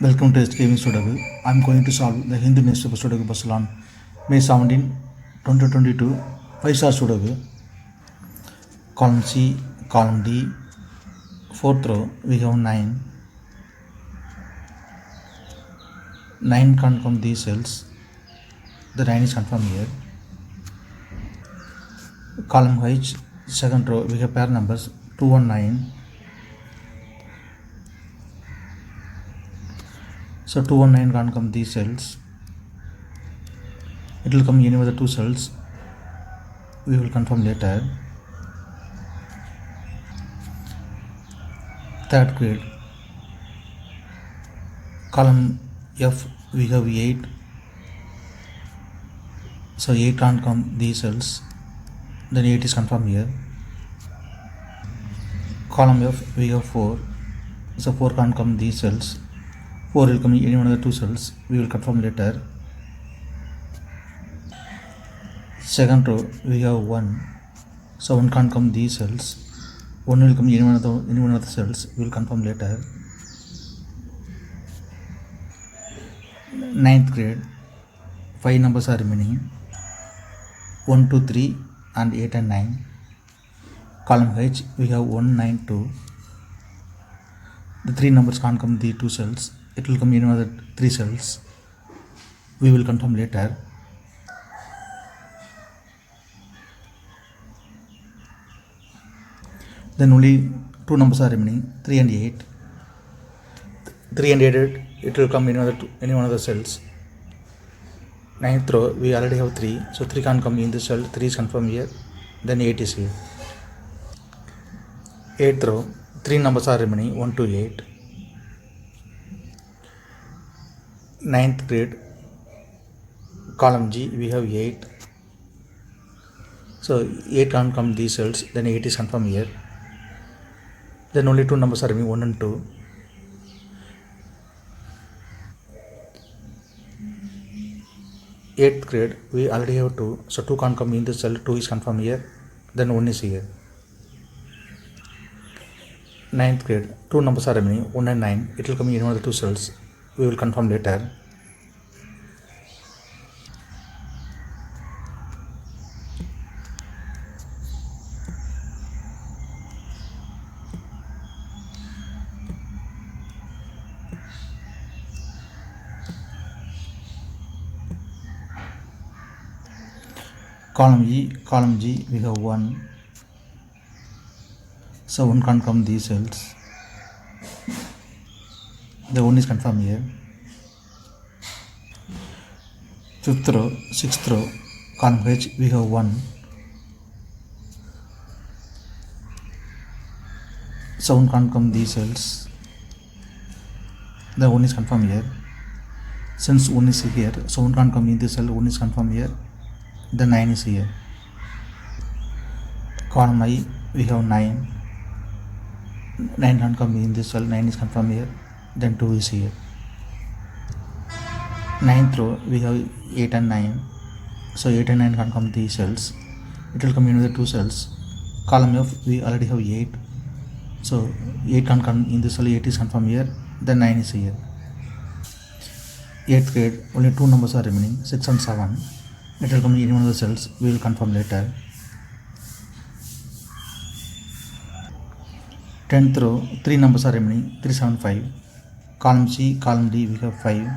Welcome to SkVm Sudoku. I am going to solve the Hindu newspaper Sudoku puzzle on May 17, 2022. 5-star Sudoku. Column C, column D. Fourth row, we have 9. 9 can't come these cells. The 9 is confirmed here. Column H, second row, we have pair numbers 2 and 9. So 2 and 9 can't come these cells. It will come any of the two cells. We will confirm later. Third grade. Column F, we have 8. So 8 can't come these cells. Then 8 is confirmed here. Column F, we have 4. So 4 can't come these cells. 4 will come in any one of the two cells. We will confirm later. Second row, we have 1. So 1 can't come these cells. 1 will come in any one of the cells. We will confirm later. Ninth grade, 5 numbers are remaining. 1, 2, 3 and 8 and 9. Column H, we have 1, 9, 2. The 3 numbers can't come the 2 cells. It will come in another 3 cells. We will confirm later. Then only 2 numbers are remaining, 3 and 8. 3 and 8, it will come in any one of the cells. Ninth row, we already have 3. So 3 can't come in this cell. 3 is confirmed here. Then 8 is here. Eighth row, 3 numbers are remaining, 1 to 8. Ninth grade, column G, we have 8. So 8 can't come these cells. Then 8 is confirmed here. Then only 2 numbers are remaining, 1 and 2. Eighth grade, we already have 2. So 2 can't come in this cell. 2 is confirmed here. Then 1 is here. Ninth grade, 2 numbers are remaining, 1 and 9. It will come in one of the 2 cells. We will confirm later. Column E, column G, we have 1. So 1 can't come these cells. The 1 is confirmed here. Fifth row, sixth row, column H, we have 1. So 1 can't come these cells. The 1 is confirmed here. Since 1 is here, so 1 can't come in this cell. 1 is confirmed here. The 9 is here. Column I, we have 9. 9 can't come in this cell. 9 is confirmed here. Then 2 is here. Ninth row, we have 8 and 9. So 8 and 9 can't come these cells. It will come in with the 2 cells. Column F, we already have 8. So 8 can't come in this cell. 8 is confirmed here. Then 9 is here. 8th grade, only 2 numbers are remaining, 6 and 7. It will come in any one of the cells. We will confirm later. 10th row, 3 numbers are remaining, 3, 7, 5. Column C, column D, we have 5.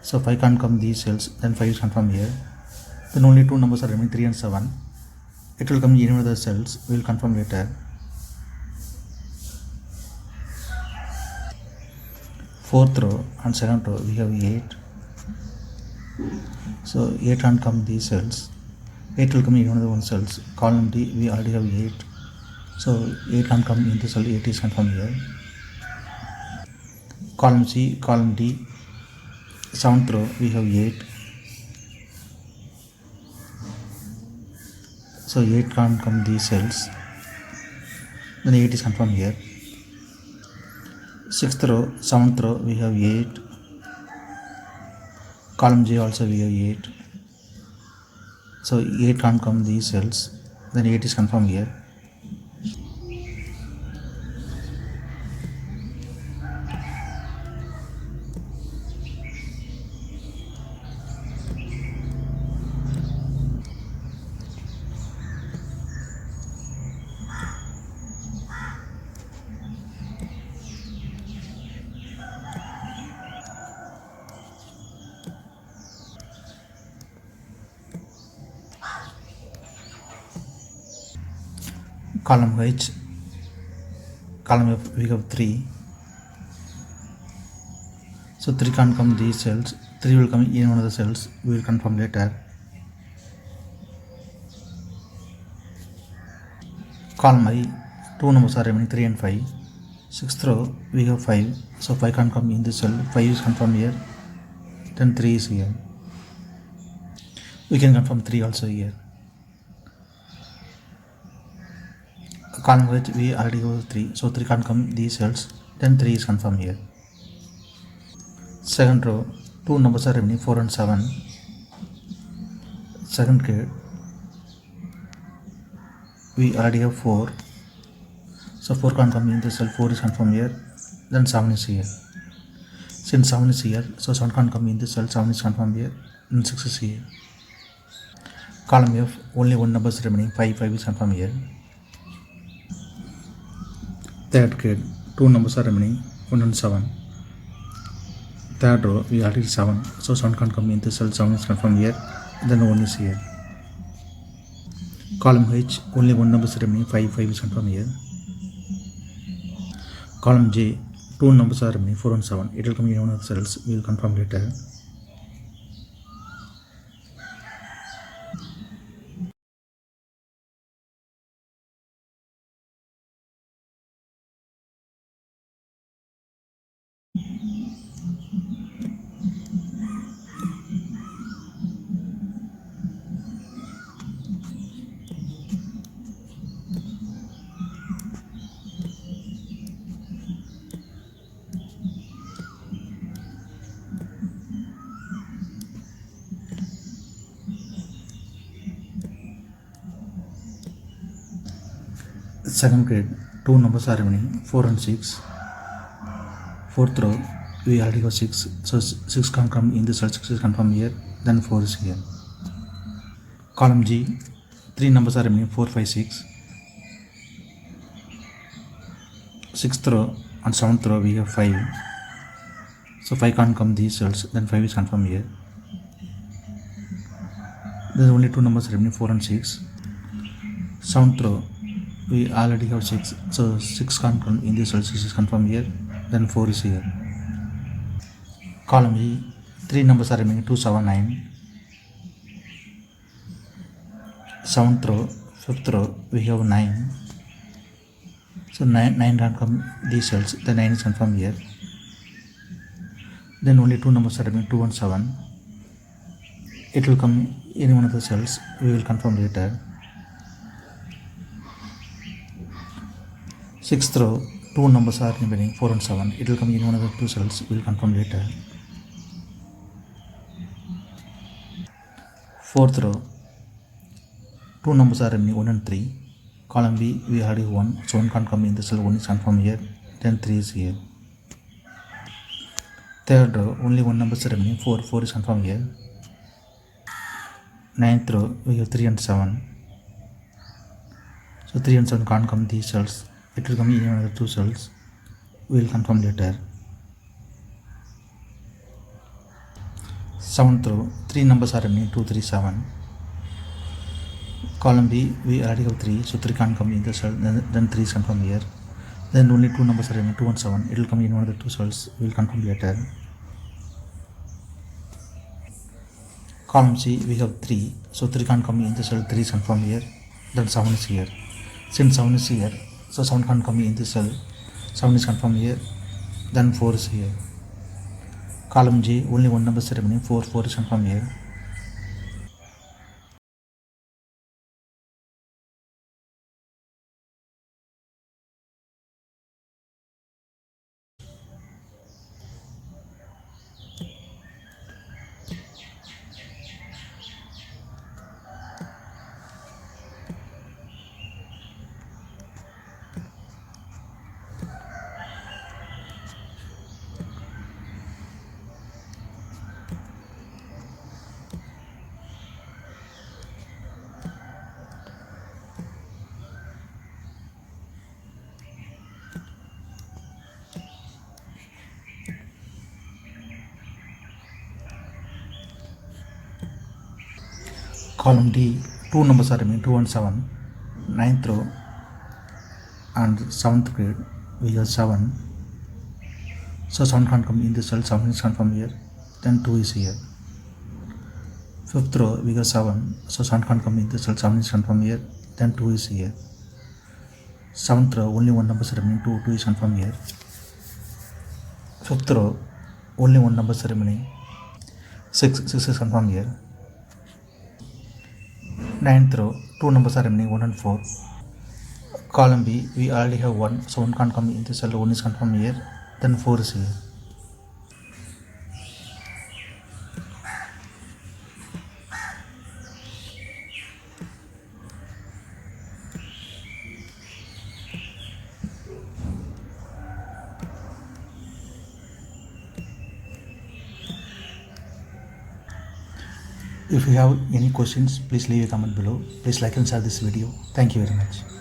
So 5 can't come these cells. Then 5 is confirmed here. Then only 2 numbers are remaining, 3 and 7. It will come in any one of the cells. We will confirm later. Fourth row and second row, we have 8. So 8 can't come these cells. 8 will come in one of the one cells. Column D, we already have 8. So 8 can't come in this cell. 8 is confirmed here. Column C, column D, 7th row, we have 8. So 8 can't come these cells. Then 8 is confirmed here. 6th row, 7th row, we have 8. Column J also we have 8. So 8 can't come these cells. Then 8 is confirmed here. Column H, column F, we have 3. So 3 can't come these cells, 3 will come in one of the cells, we will confirm later. Column I, 2 numbers are remaining, 3 and 5. 6th row, we have 5, so 5 can't come in this cell, 5 is confirmed here, then 3 is here. We can confirm 3 also here. Column H, we already have 3, so 3 can't come these cells, then 3 is confirmed here. Second row, 2 numbers are remaining, 4 and 7. Second grade, we already have 4, so 4 can't come in the cell, 4 is confirmed here, then 7 is here. Since 7 is here, so 7 can't come in the cell, 7 is confirmed here, then 6 is here. Column F, only 1 number is remaining, 5 is confirmed here. Third grade, 2 numbers are remaining, 1 and 7. Third row, we already 7, so 7 can't come in the cell, 7 is confirmed here, then 1 is here. Column H, only 1 number is remaining, 5 is confirmed here. Column J, 2 numbers are remaining, 4 and 7, it will come in one of the cells, we will confirm later. Second grade, 2 numbers are remaining, 4 and 6. Fourth row, we already have 6, so 6 can't come in the cell, 6 is confirmed here, then 4 is here. Column G, 3 numbers are remaining, 4, 5, 6. Sixth row and 7th row, we have 5, so 5 can't come these cells, then 5 is confirmed here. There is only 2 numbers remaining, 4 and 6. 7th row, we already have 6, so 6 can't come in this cell, 6 is confirmed here, then 4 is here. Column E, 3 numbers are remaining, 2, 7, 9. 7th row, 5th row, we have 9, so 9 can't come these cells, then 9 is confirmed here. Then only 2 numbers are remaining, 2 and 7. It will come in one of the cells, we will confirm later. 6th row, 2 numbers are remaining, 4 and 7. It will come in one of the 2 cells, we will confirm later. 4th row, 2 numbers are remaining, 1 and 3. Column B, we already have 1, so 1 can't come in the cell, 1 is confirmed here, then 3 is here. Third row, only 1 number is remaining, 4 is confirmed here. 9th row, we have 3 and 7. So 3 and 7 can't come these cells, it will come in another 2 cells, we will confirm later. 7th row, 3 numbers are remaining, 2, 3, 7. Column B, we already have 3, so 3 can't come in the cell, then 3 is confirmed here. Then only 2 numbers are remaining, 2 and 7, it will come in one of the 2 cells, we will confirm later. Column C, we have 3, so 3 can't come in the cell, 3 is confirmed here, then 7 is here. Since 7 is here, so 7 can't come in the cell, 7 is confirmed here, then 4 is here. Column J, only 1 number is remaining, 4 is confirmed here. Column D, 2 numbers are remaining, 2 and 7. 9th row, and 7th grade we got 7. So 7 can't come in this cell, 7 is confirmed here, then 2 is here. 5th row we got 7, so 7 can't come in this cell, 7 is confirmed here, then 2 is here. 7th row only one number is remaining, 2 is confirmed here. 5th row only one number is remaining, 6 is confirmed here. 9th row 2 numbers are remaining, 1 and 4. Column B we already have 1, so 1 can't come in this cell, 1 is confirmed here, then 4 is here. If you have any questions, please leave a comment below. Please like and share this video. Thank you very much.